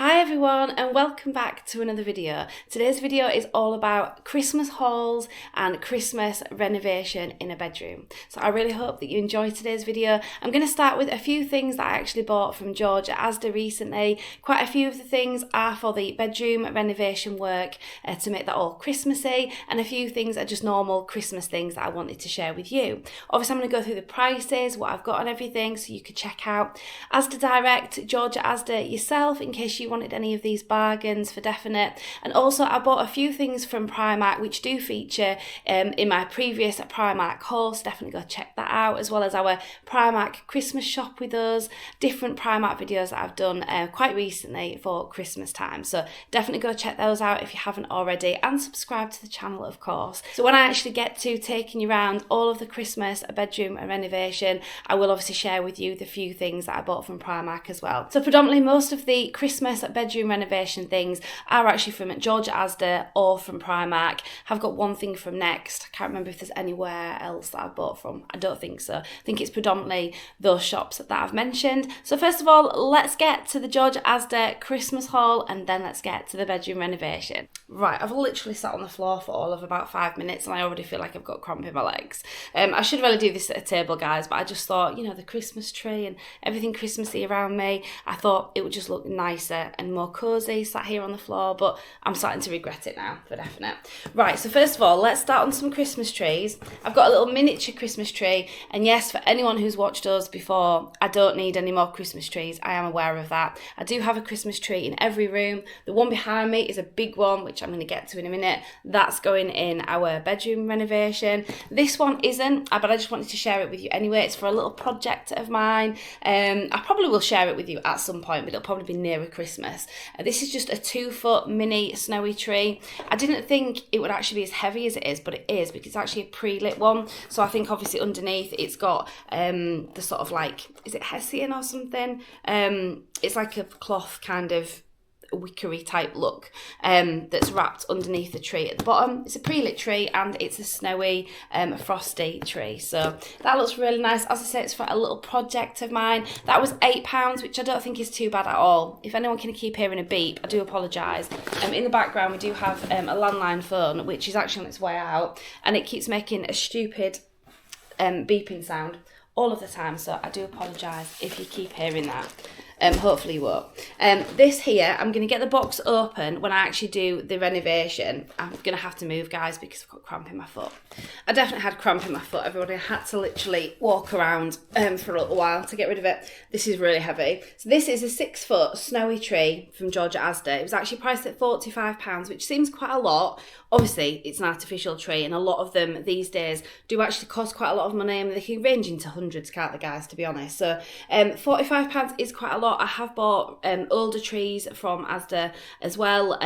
Hi everyone and welcome back to another video. Today's video is all about Christmas hauls and Christmas renovation in a bedroom. So I really hope that you enjoy today's video. I'm going to start with a few things that I actually bought from George at ASDA recently. Quite a few of the things are for the bedroom renovation work to make that all Christmassy, and a few things are just normal Christmas things that I wanted to share with you. Obviously I'm going to go through the prices, what I've got and everything, so you could check out ASDA Direct, George at ASDA yourself in case you wanted any of these bargains for definite. And also I bought a few things from Primark which do feature in my previous Primark haul, so definitely go check that out, as well as our Primark Christmas shop with us, different Primark videos that I've done quite recently for Christmas time, so definitely go check those out if you haven't already, and subscribe to the channel of course. So when I actually get to taking you around all of the Christmas bedroom renovation, I will obviously share with you the few things that I bought from Primark as well. So predominantly most of the Christmas bedroom renovation things are actually from George at ASDA or from Primark. I've got one thing from Next. I can't remember if there's anywhere else that I've bought from. I don't think so. I think it's predominantly those shops that I've mentioned. So first of all, let's get to the George at ASDA Christmas haul, and then let's get to the bedroom renovation. Right, I've literally sat on the floor for all of about 5 minutes and I already feel like I've got cramp in my legs. I should really do this at a table, guys, but I just thought, you know, the Christmas tree and everything Christmassy around me, I thought it would just look nicer and more cosy sat here on the floor, but I'm starting to regret it now for definite. Right, so first of all, let's start on some Christmas trees. I've got a little miniature Christmas tree, and yes, for anyone who's watched us before, I don't need any more Christmas trees. I am aware of that. I do have a Christmas tree in every room. The one behind me is a big one, which I'm going to get to in a minute. That's going in our bedroom renovation. This one isn't, but I just wanted to share it with you anyway. It's for a little project of mine. I probably will share it with you at some point, but it'll probably be nearer Christmas. This is just a 2-foot mini snowy tree. I didn't think it would actually be as heavy as it is, but it is, because it's actually a pre-lit one. So I think obviously underneath it's got the sort of like, is it hessian or something? It's like a cloth kind of wickery type look that's wrapped underneath the tree at the bottom. It's a pre-lit tree and it's a snowy frosty tree, so that looks really nice. As I say, it's for a little project of mine. That was £8, which I don't think is too bad at all. If anyone can keep hearing a beep, I do apologise. In the background we do have a landline phone which is actually on its way out, and it keeps making a stupid beeping sound all of the time, so I do apologise if you keep hearing that. Hopefully you won't. This here, I'm going to get the box open when I actually do the renovation. I'm going to have to move, guys, because I've got cramp in my foot. I definitely had cramp in my foot, everybody. I had to literally walk around for a little while to get rid of it. This is really heavy. So this is a 6-foot snowy tree from George at ASDA. It was actually priced at £45, which seems quite a lot. Obviously, it's an artificial tree, and a lot of them these days do actually cost quite a lot of money, and they can range into hundreds, can't they, guys, to be honest. So £45 is quite a lot. I have bought older trees from ASDA as well.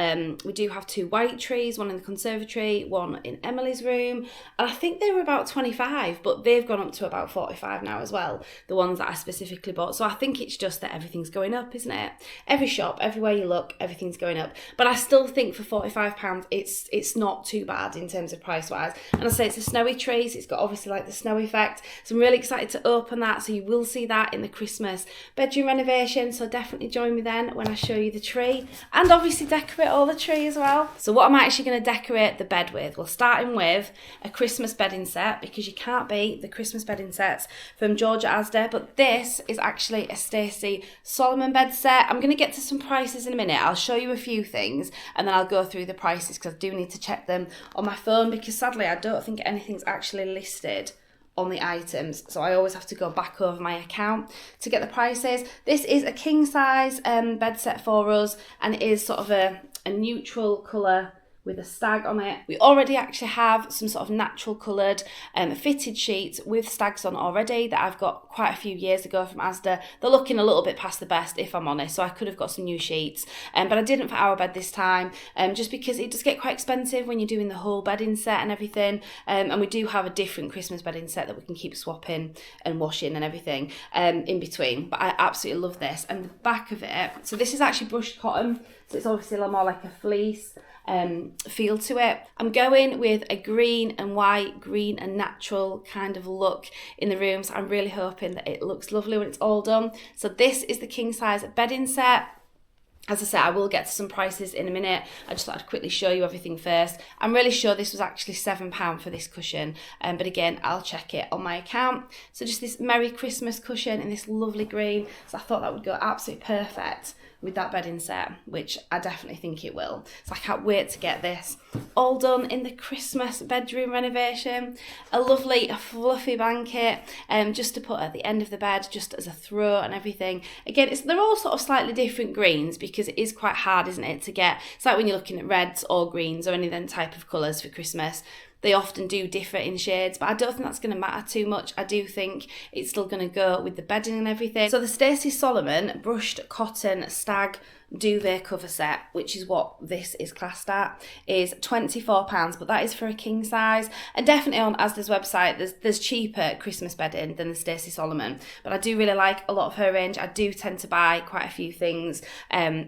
We do have 2 white trees, one in the conservatory, one in Emily's room, and I think they were about 25, but they've gone up to about 45 now as well, the ones that I specifically bought. So I think it's just that everything's going up, isn't it? Every shop, everywhere you look, everything's going up. But I still think for £45 it's not too bad in terms of price wise. And I say it's a snowy tree, so it's got obviously like the snow effect, so I'm really excited to open that, so you will see that in the Christmas bedroom renovation. So definitely join me then when I show you the tree, and obviously decorate all the tree as well. So what am I actually going to decorate the bed with? Well, starting with a Christmas bedding set, because you can't beat the Christmas bedding sets from George at ASDA. But this is actually a Stacey Solomon bed set. I'm going to get to some prices in a minute. I'll show you a few things and then I'll go through the prices, because I do need to check them on my phone, because sadly I don't think anything's actually listed on the items, so I always have to go back over my account to get the prices. This is a king size bed set for us, and it is sort of a neutral colour with a stag on it. We already actually have some sort of natural coloured fitted sheets with stags on already that I've got quite a few years ago from ASDA. They're looking a little bit past the best, if I'm honest, so I could have got some new sheets, but I didn't for our bed this time, just because it does get quite expensive when you're doing the whole bedding set and everything, and we do have a different Christmas bedding set that we can keep swapping and washing and everything in between. But I absolutely love this, and the back of it, so this is actually brushed cotton, so it's obviously a lot more like a fleece feel to it. I'm going with a green and white, green and natural kind of look in the room, so I'm really hoping that it looks lovely when it's all done. So this is the king size bedding set. As I said, I will get to some prices in a minute. I just thought I'd quickly show you everything first. I'm really sure this was actually £7 for this cushion, but again, I'll check it on my account. So just this Merry Christmas cushion in this lovely green. So I thought that would go absolutely perfect with that bedding set, which I definitely think it will. So I can't wait to get this all done in the Christmas bedroom renovation. A lovely fluffy blanket just to put at the end of the bed, just as a throw and everything. Again, they're all sort of slightly different greens because it is quite hard, isn't it, to get. It's like when you're looking at reds or greens or any then type of colours for Christmas. They often do differ in shades, but I don't think that's going to matter too much. I do think it's still going to go with the bedding and everything. So the Stacey Solomon brushed cotton stag duvet cover set, which is what this is classed at, is £24, but that is for a king size. And definitely on ASDA's website, there's cheaper Christmas bedding than the Stacey Solomon, but I do really like a lot of her range. I do tend to buy quite a few things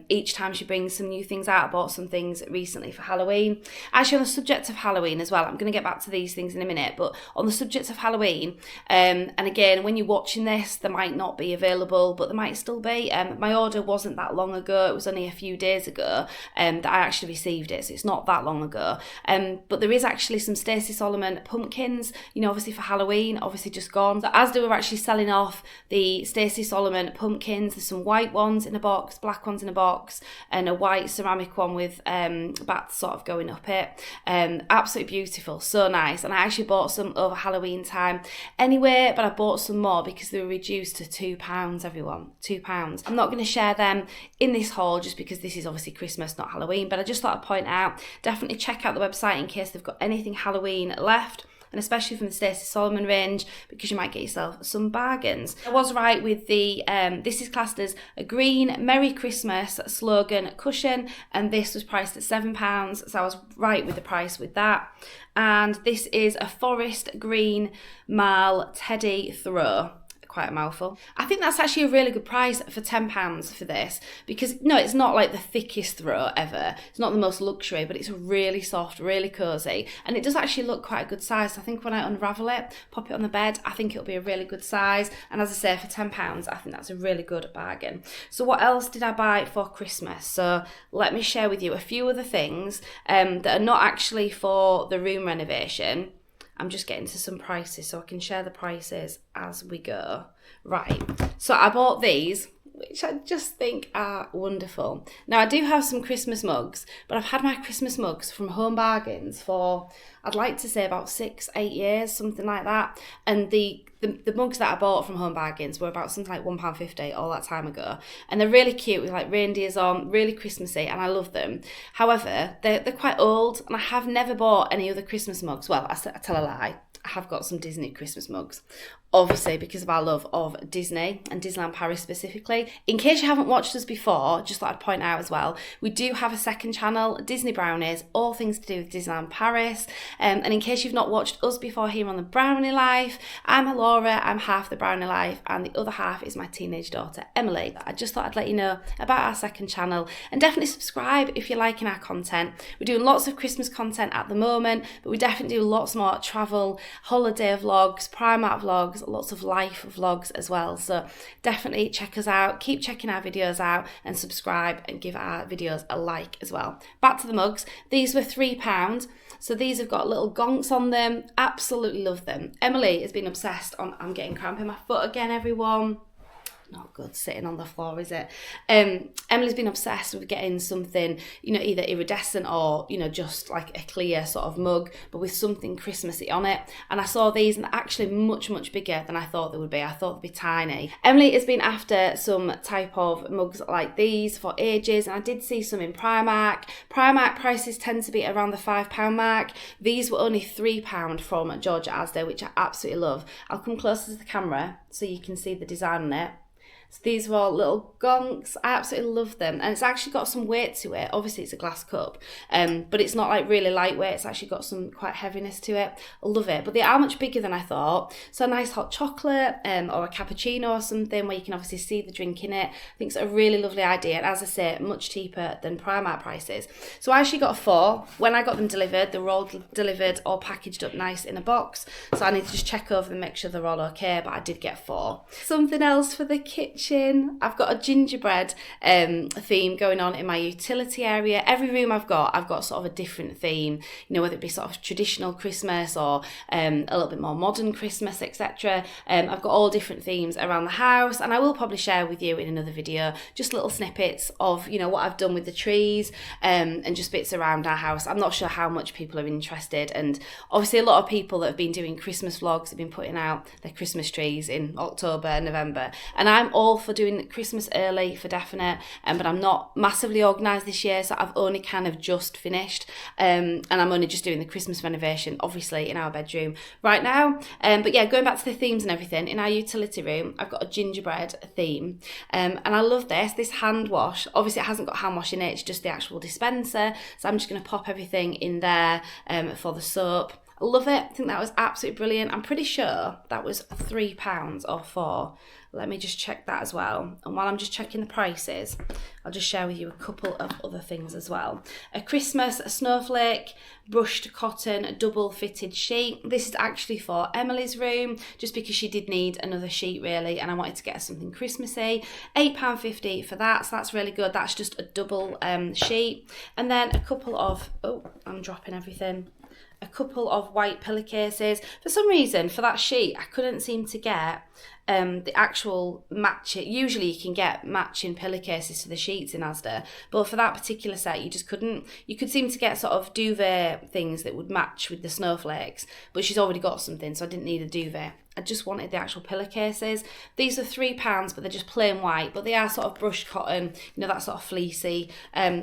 each time she brings some new things out. I bought some things recently for Halloween. Actually, on the subject of Halloween as well, I'm going to get back to these things in a minute, but on the subject of Halloween, and again, when you're watching this, they might not be available, but they might still be. My order wasn't that long ago. It was only a few days ago that I actually received it, so it's not that long ago. But there is actually some Stacey Solomon pumpkins, you know, obviously for Halloween, obviously just gone. So as they were actually selling off the Stacey Solomon pumpkins, there's some white ones in a box, black ones in a box, and a white ceramic one with bats sort of going up it. Absolutely beautiful, so nice. And I actually bought some over Halloween time anyway, but I bought some more because they were reduced to £2, everyone, £2. I'm not going to share them in this haul just because this is obviously Christmas, not Halloween, but I just thought I'd point out, definitely check out the website in case they've got anything Halloween left, and especially from the Stacey Solomon range, because you might get yourself some bargains. I was right with the, this is classed as a green Merry Christmas slogan cushion, and this was priced at £7, so I was right with the price with that. And this is a forest green marl teddy throw. Quite a mouthful. I think that's actually a really good price for £10 for this, because no, it's not like the thickest throw ever. It's not the most luxury, but it's really soft, really cosy, and it does actually look quite a good size. So I think when I unravel it, pop it on the bed, I think it'll be a really good size. And as I say, for £10, I think that's a really good bargain. So what else did I buy for Christmas? So let me share with you a few other things that are not actually for the room renovation. I'm just getting to some prices so I can share the prices as we go. Right, so I bought these, which I just think are wonderful. Now, I do have some Christmas mugs, but I've had my Christmas mugs from Home Bargains for, I'd like to say about 6-8 years, something like that. And the mugs that I bought from Home Bargains were about something like £1.50 all that time ago. And they're really cute with like reindeers on, really Christmassy, and I love them. However, they're quite old, and I have never bought any other Christmas mugs. Well, I tell a lie. I have got some Disney Christmas mugs, obviously because of our love of Disney and Disneyland Paris specifically. In case you haven't watched us before, just thought I'd point out as well, we do have a second channel, Disney Brownies, all things to do with Disneyland Paris. And in case you've not watched us before here on the Brownie Life, I'm Laura, I'm half the Brownie Life, and the other half is my teenage daughter, Emily. I just thought I'd let you know about our second channel, and definitely subscribe if you're liking our content. We're doing lots of Christmas content at the moment, but we definitely do lots more travel, holiday vlogs, Primark vlogs, lots of life vlogs as well. So definitely check us out, keep checking our videos out, and subscribe and give our videos a like as well. Back to the mugs. These were £3. So these have got little gonks on them. Absolutely love them. Emily has been obsessed on, I'm getting cramp in my foot again, everyone. Not good sitting on the floor, is it? Emily's been obsessed with getting something, you know, either iridescent or, you know, just like a clear sort of mug, but with something Christmassy on it. And I saw these, and they're actually much, much bigger than I thought they would be. I thought they'd be tiny. Emily has been after some type of mugs like these for ages, and I did see some in Primark. Primark prices tend to be around the £5 mark. These were only £3 from Georgia Asda, which I absolutely love. I'll come closer to the camera so you can see the design on it. So these were all little gonks. I absolutely love them, and it's actually got some weight to it. Obviously it's a glass cup, but it's not like really lightweight. It's actually got some quite heaviness to it. I love it, but they are much bigger than I thought. So a nice hot chocolate or a cappuccino or something where you can obviously see the drink in it. I think it's a really lovely idea, and as I say, much cheaper than Primark prices. So I actually got 4. When I got them delivered, they were all delivered or packaged up nice in a box, so I need to just check over them, make sure they're all okay, but I did get 4. Something else for the kitchen kitchen. I've got a gingerbread theme going on in my utility area. Every room I've got sort of a different theme, you know, whether it be sort of traditional Christmas or a little bit more modern Christmas, etc. I've got all different themes around the house, and I will probably share with you in another video just little snippets of, you know, what I've done with the trees and just bits around our house. I'm not sure how much people are interested, and obviously a lot of people that have been doing Christmas vlogs have been putting out their Christmas trees in October and November, and I'm all for doing Christmas early for definite, but I'm not massively organised this year, so I've only kind of just finished, and I'm only just doing the Christmas renovation obviously in our bedroom right now. But yeah, going back to the themes and everything, in our utility room I've got a gingerbread theme, and I love this hand wash. Obviously it hasn't got hand wash in it, it's just the actual dispenser, so I'm just going to pop everything in there for the soap. I love it. I think that was absolutely brilliant. I'm pretty sure that was £3 or £4. Let me just check that as well. And while I'm just checking the prices, I'll just share with you a couple of other things as well. A Christmas snowflake brushed cotton double fitted sheet. This is actually for Emily's room, just because she did need another sheet really, and I wanted to get her something Christmassy. £8.50 for that, so that's really good. That's just a double sheet. And then a couple of, oh, I'm dropping everything. A couple of white pillowcases. For some reason, for that sheet, I couldn't seem to get the actual matching. Usually you can get matching pillowcases to the sheets in ASDA, but for that particular set you just couldn't. You could seem to get sort of duvet things that would match with the snowflakes, but she's already got something, so I didn't need a duvet. I just wanted the actual pillowcases. These are £3, but they're just plain white, but they are sort of brushed cotton, you know, that sort of fleecy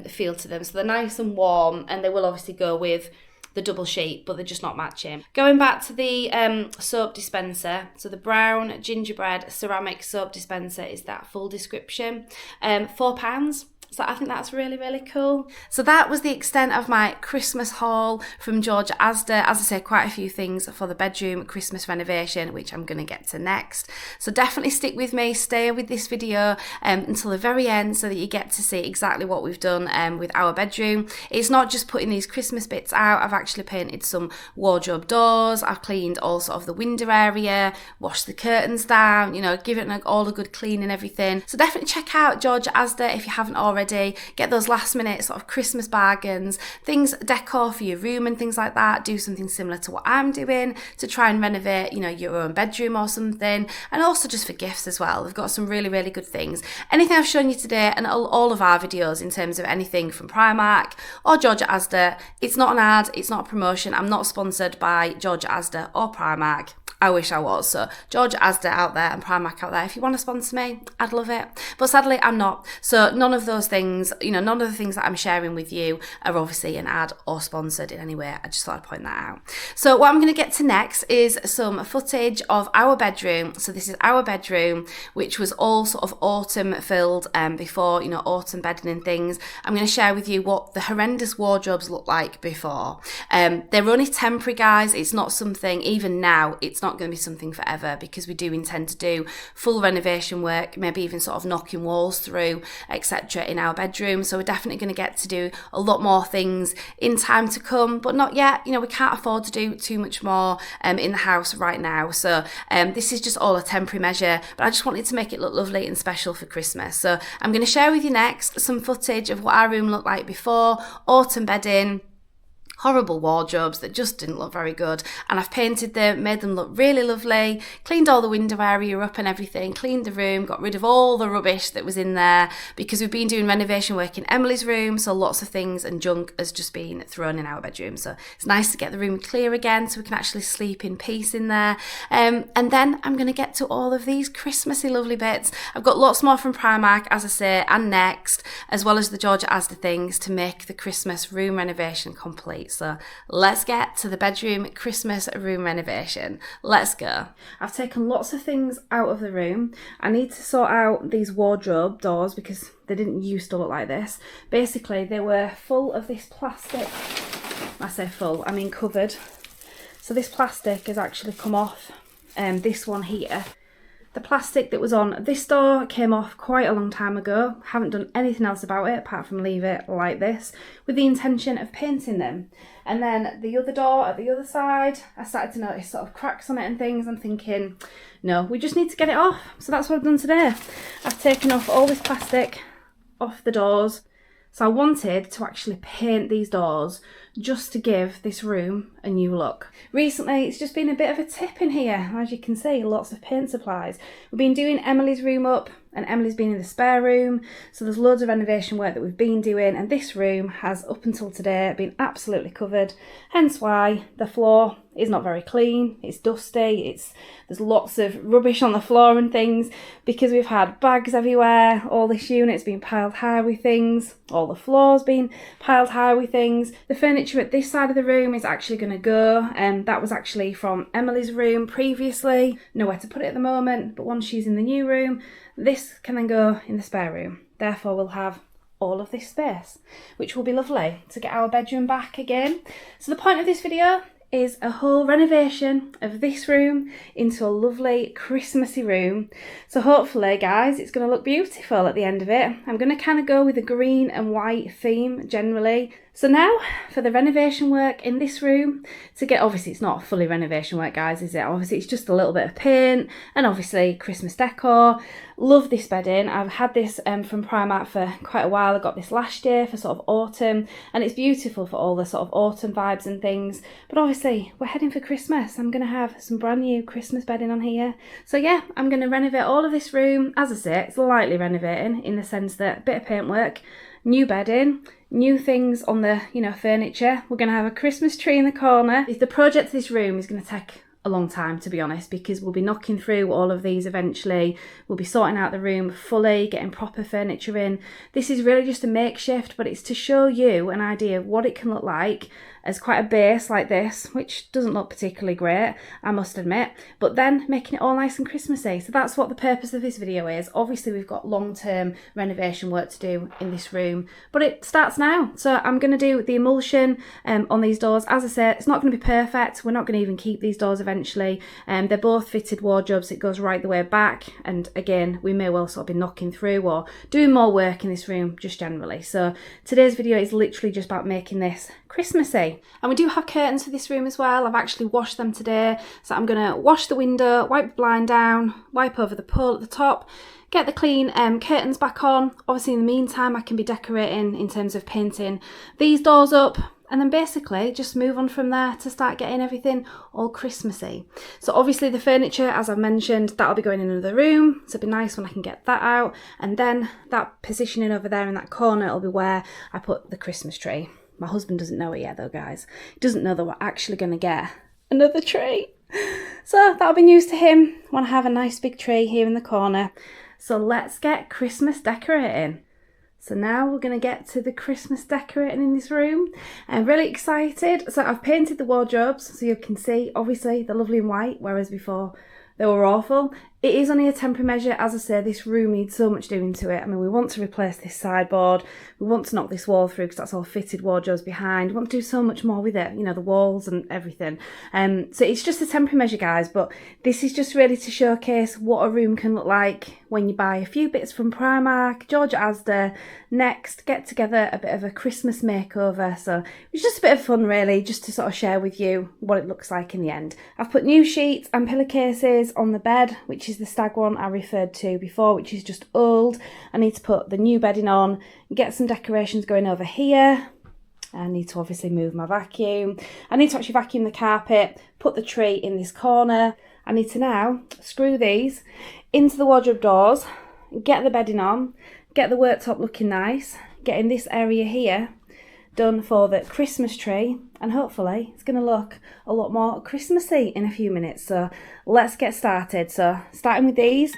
feel to them. So they're nice and warm, and they will obviously go with the double sheet, but they're just not matching. Going back to the soap dispenser, so the brown gingerbread ceramic soap dispenser is that full description, £4. So I think that's really, really cool. So that was the extent of my Christmas haul from George Asda. As I say, quite a few things for the bedroom Christmas renovation, which I'm going to get to next. So definitely stick with me, stay with this video until the very end so that you get to see exactly what we've done with our bedroom. It's not just putting these Christmas bits out. I've actually painted some wardrobe doors. I've cleaned all sort of the window area, washed the curtains down, you know, give it all a good clean and everything. So definitely check out George Asda if you haven't already. Get those last minute sort of Christmas bargains, things, decor for your room and things like that. Do something similar to what I'm doing to try and renovate, you know, your own bedroom or something, and also just for gifts as well. They've got some really, really good things. Anything I've shown you today and all of our videos in terms of anything from Primark or George Asda, it's not an ad, it's not a promotion. I'm not sponsored by George Asda or Primark. I wish I was. So George Asda out there and Primark out there, if you want to sponsor me, I'd love it. But sadly, I'm not. So none of those things, you know, none of the things that I'm sharing with you are obviously an ad or sponsored in any way. I just thought I'd point that out. So what I'm going to get to next is some footage of our bedroom. So this is our bedroom, which was all sort of autumn filled before, you know, autumn bedding and things. I'm going to share with you what the horrendous wardrobes look like before. They're only temporary, guys. It's not something, even now, it's not going to be something forever, because we do intend to do full renovation work, maybe even sort of knocking walls through, etc. in our bedroom. So we're definitely going to get to do a lot more things in time to come, but not yet. You know, we can't afford to do too much more in the house right now. So this is just all a temporary measure, but I just wanted to make it look lovely and special for Christmas. So I'm going to share with you next some footage of what our room looked like before, autumn bedding, horrible wardrobes that just didn't look very good, and I've painted them, made them look really lovely, cleaned all the window area up and everything, cleaned the room, got rid of all the rubbish that was in there, because we've been doing renovation work in Emily's room, so lots of things and junk has just been thrown in our bedroom. So it's nice to get the room clear again so we can actually sleep in peace in there. And then I'm going to get to all of these Christmassy lovely bits. I've got lots more from Primark, as I say, and Next, as well as the George Asda things to make the Christmas room renovation complete. So let's get to the bedroom Christmas room renovation. Let's go. I've taken lots of things out of the room. I need to sort out these wardrobe doors because they didn't used to look like this. Basically, they were full of this plastic. I say full, I mean covered. So this plastic has actually come off. This one here The plastic that was on this door came off quite a long time ago. Haven't done anything else about it apart from leave it like this with the intention of painting them. And then the other door at the other side, I started to notice sort of cracks on it and things. I'm thinking, no, we just need to get it off. So that's what I've done today. I've taken off all this plastic off the doors. So I wanted to actually paint these doors just to give this room a new look. Recently, it's just been a bit of a tip in here. As you can see, lots of paint supplies. We've been doing Emily's room up, and Emily's been in the spare room. So there's loads of renovation work that we've been doing, and this room has, up until today, been absolutely covered. Hence why the floor is not very clean. It's dusty. There's lots of rubbish on the floor and things because we've had bags everywhere. All this unit's been piled high with things. All the floor's been piled high with things. The furniture at this side of the room is actually going to go, and that was actually from Emily's room previously. Nowhere to put it at the moment, but once she's in the new room, this can then go in the spare room. Therefore, we'll have all of this space, which will be lovely to get our bedroom back again. So the point of this video is a whole renovation of this room into a lovely Christmassy room. So hopefully, guys, it's going to look beautiful at the end of it. I'm going to kind of go with a green and white theme generally. So now for the renovation work in this room to get, obviously it's not fully renovation work, guys, is it? Obviously it's just a little bit of paint and obviously Christmas decor. Love this bedding. I've had this from Primark for quite a while. I got this last year for sort of autumn, and it's beautiful for all the sort of autumn vibes and things. But obviously we're heading for Christmas. I'm going to have some brand new Christmas bedding on here. So yeah, I'm going to renovate all of this room. As I say, it's lightly renovating in the sense that a bit of paintwork, new bedding, new things on the, furniture. We're going to have a Christmas tree in the corner. The project of this room is going to take a long time, to be honest, because we'll be knocking through all of these eventually. We'll be sorting out the room fully, getting proper furniture in. This is really just a makeshift, but it's to show you an idea of what it can look like as quite a base like this, which doesn't look particularly great, I must admit, but then making it all nice and Christmassy. So that's what the purpose of this video is. Obviously we've got long-term renovation work to do in this room, but it starts now. So I'm going to do the emulsion on these doors. As I said, it's not going to be perfect. We're not going to even keep these doors eventually. They're both fitted wardrobes. It goes right the way back, and again, we may well sort of be knocking through or doing more work in this room just generally. So today's video is literally just about making this Christmassy. And we do have curtains for this room as well. I've actually washed them today. So I'm going to wash the window, wipe the blind down, wipe over the pole at the top, get the clean curtains back on. Obviously in the meantime I can be decorating in terms of painting these doors up, and then basically just move on from there to start getting everything all Christmassy. So obviously the furniture, as I've mentioned, that'll be going in another room, so it'll be nice when I can get that out. And then that positioning over there in that corner will be where I put the Christmas tree. My husband doesn't know it yet though, guys. He doesn't know that we're actually going to get another tree. So that'll be news to him when I have a nice big tree here in the corner. So let's get Christmas decorating. So now we're going to get to the Christmas decorating in this room. I'm really excited. So I've painted the wardrobes so you can see, obviously, they're lovely in white, whereas before they were awful. It is only a temporary measure. As I say, this room needs so much doing to it. I mean, we want to replace this sideboard. We want to knock this wall through because that's all fitted wardrobes behind. We want to do so much more with it, the walls and everything. So it's just a temporary measure, guys, but this is just really to showcase what a room can look like when you buy a few bits from Primark, George Asda, Next, get together a bit of a Christmas makeover. So it's just a bit of fun, really, just to sort of share with you what it looks like in the end. I've put new sheets and pillowcases on the bed, which is the stag one I referred to before, which is just old. I need to put the new bedding on, get some decorations going over here. I need to obviously move my vacuum. I need to actually vacuum the carpet, put the tree in this corner. I need to now screw these into the wardrobe doors, get the bedding on, get the worktop looking nice, getting this area here done for the Christmas tree, and hopefully it's going to look a lot more Christmassy in a few minutes. So let's get started. So starting with these.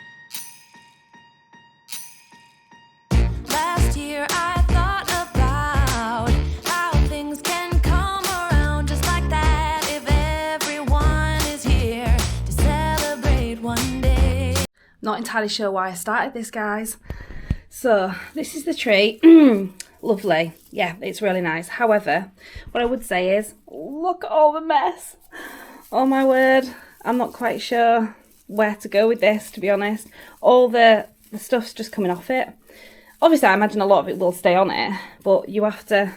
Last year I thought about how things can come around just like that if everyone is here to celebrate one day. Not entirely sure why I started this, guys. So this is the tree. Lovely. Yeah, it's really nice. However, what I would say is, look at all the mess. Oh my word. I'm not quite sure where to go with this, to be honest. All the stuff's just coming off it. Obviously, I imagine a lot of it will stay on it, but you have to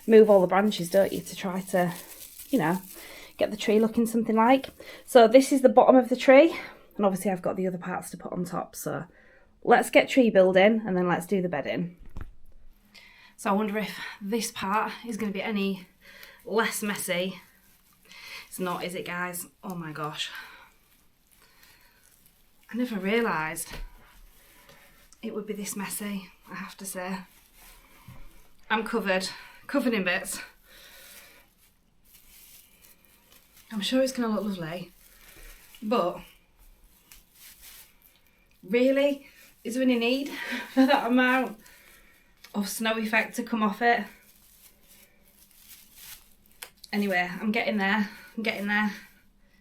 move all the branches, don't you, to try to, you know, get the tree looking something like. So this is the bottom of the tree, and obviously I've got the other parts to put on top. So let's get tree building and then let's do the bedding. So I wonder if this part is going to be any less messy. It's not, is it, guys? Oh my gosh. I never realised it would be this messy, I have to say. I'm covered in bits. I'm sure it's going to look lovely, but really, is there any need for that amount of snow effect to come off it? Anyway, I'm getting there.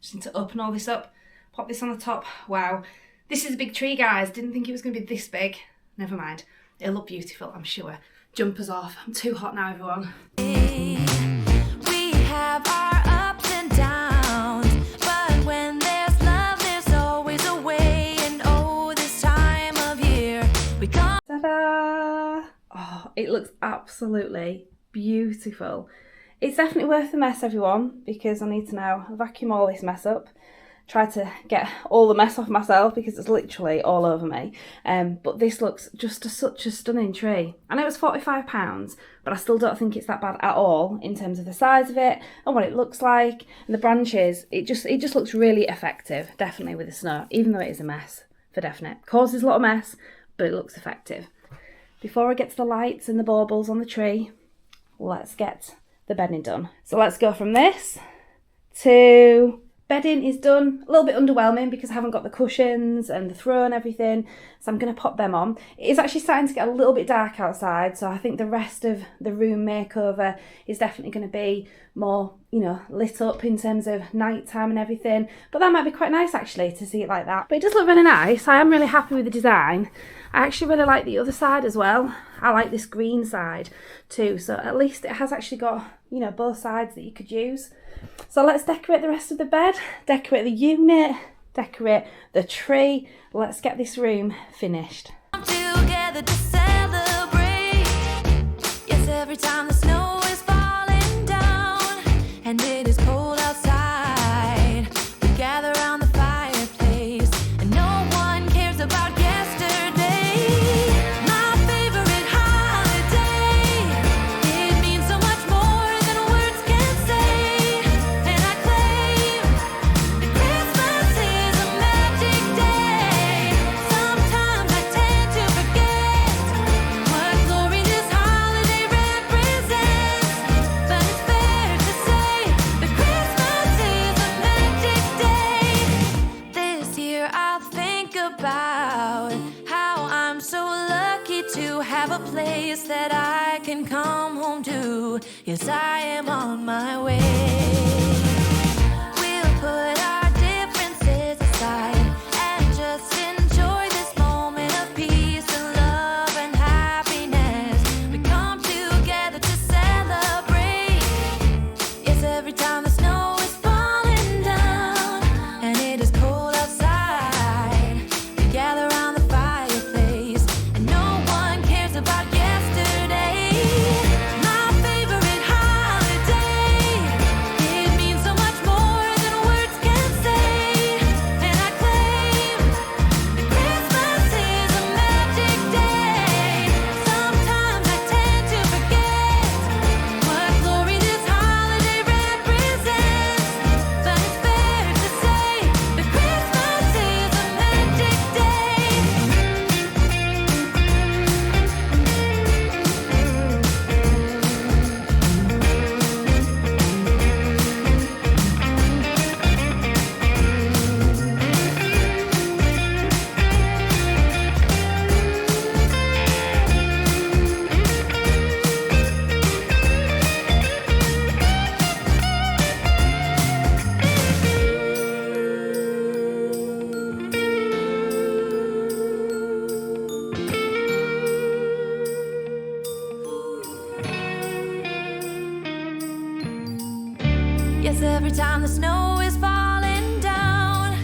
Just need to open all this up, pop this on the top. Wow, this is a big tree, guys. Didn't think it was going to be this big. Never mind, it'll look beautiful, I'm sure. Jumpers off. I'm too hot now, everyone. We have our ups and downs, but when there's love, there's always a way. And oh, this time of year, we come. Ta-da! Oh, it looks absolutely beautiful. It's definitely worth the mess, everyone, because I need to now vacuum all this mess up. Try to get all the mess off myself because it's literally all over me. But this looks just such a stunning tree. I know it's £45, but I still don't think it's that bad at all in terms of the size of it and what it looks like. And the branches, it just looks really effective, definitely with the snow, even though it is a mess, for definite. Causes a lot of mess, but it looks effective. Before I get to the lights and the baubles on the tree, let's get the bedding done. So let's go from this to... Bedding is done. A little bit underwhelming because I haven't got the cushions and the throw and everything, so I'm going to pop them on. It is actually starting to get a little bit dark outside, so I think the rest of the room makeover is definitely going to be more, you know, lit up in terms of night time and everything. But that might be quite nice actually to see it like that. But it does look really nice. I am really happy with the design. I actually really like the other side as well. I like this green side too, so at least it has actually got, you know, both sides that you could use. So let's decorate the rest of the bed, decorate the unit, decorate the tree. Let's get this room finished. Together to celebrate. Yes, every time the snow is falling down and it is cold outside, we gather around the fireplace and no one cares about yesterday. My favorite holiday. It means so much more than words can say. And I claim that Christmas is a magic day. Sometimes I tend to forget what glory this holiday represents. But it's fair to say that Christmas is a magic day. This year I'll think about how I'm so lucky to have a place that I can come home to. Yes, I am on my way. We'll put our differences aside and just enjoy this moment of peace and love and happiness. We come together to celebrate. Yes, every time the snow is falling down and it is cold outside, we gather around the fireplace and no one cares about yesterday. My favorite holiday. It means so much more than words can say. And I claim that Christmas is a magic day. Sometimes I tend to forget what glory this holiday represents. But it's fair to say that Christmas is a magic day. Yes, every time the snow is falling down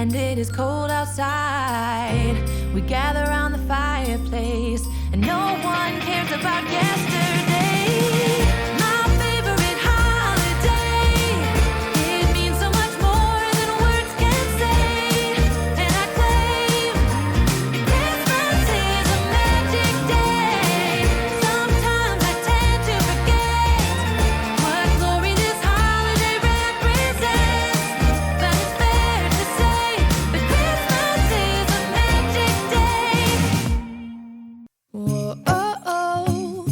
and it is cold outside. We gather around the fireplace, and no one cares about yesterday. My favorite holiday, it means so much more than words can say. And I claim Christmas is a magic day. Sometimes I tend to forget what glory this holiday represents, but it's fair to say that Christmas is a magic day. Whoa, oh, oh,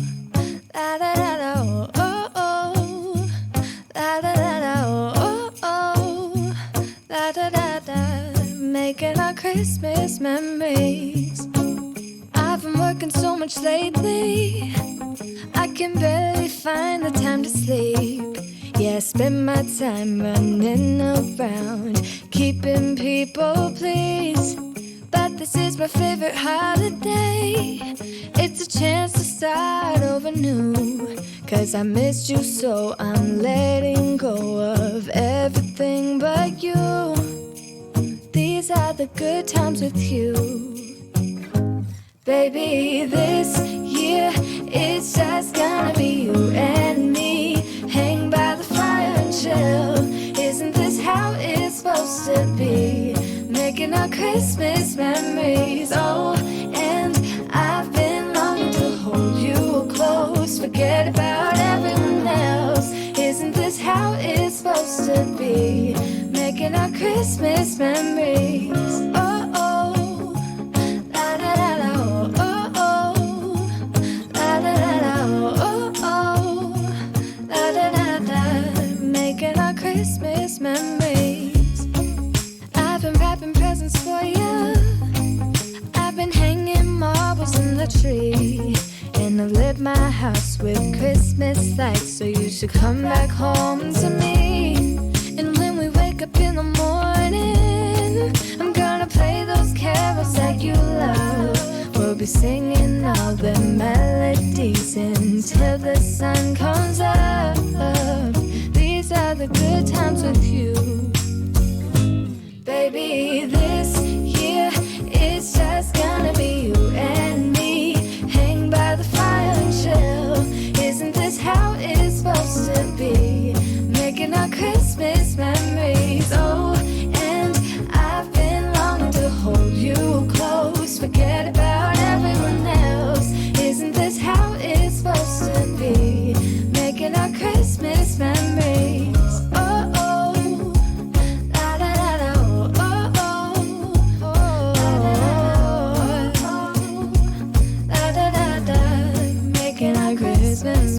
la da da da, oh, oh, la da da da, oh, oh, la da da da, making our Christmas memories. I've been working so much lately, I can barely find the time to sleep. Yeah, I spend my time running around, keeping people pleased. But this is my favorite holiday. It's a chance to start over new. 'Cause I missed you, so I'm letting go of everything but you. These are the good times with you. Baby, this year it's just gonna be you and me. Hang by the fire and chill. Isn't this how it's supposed to be? Making our Christmas memories. Oh, and I've been longing to hold you close. Forget about everyone else. Isn't this how it's supposed to be? Making our Christmas memories. Oh, oh, la da da da, oh, oh, la da da da, oh, oh, la da da da, making our Christmas memories. I've been wrapping presents for you. I've been hanging marbles in the tree, and I've lit my house with Christmas lights. So you should come back home to me. And when we wake up in the morning, I'm gonna play those carols that you love. We'll be singing all the melodies until the sun comes up.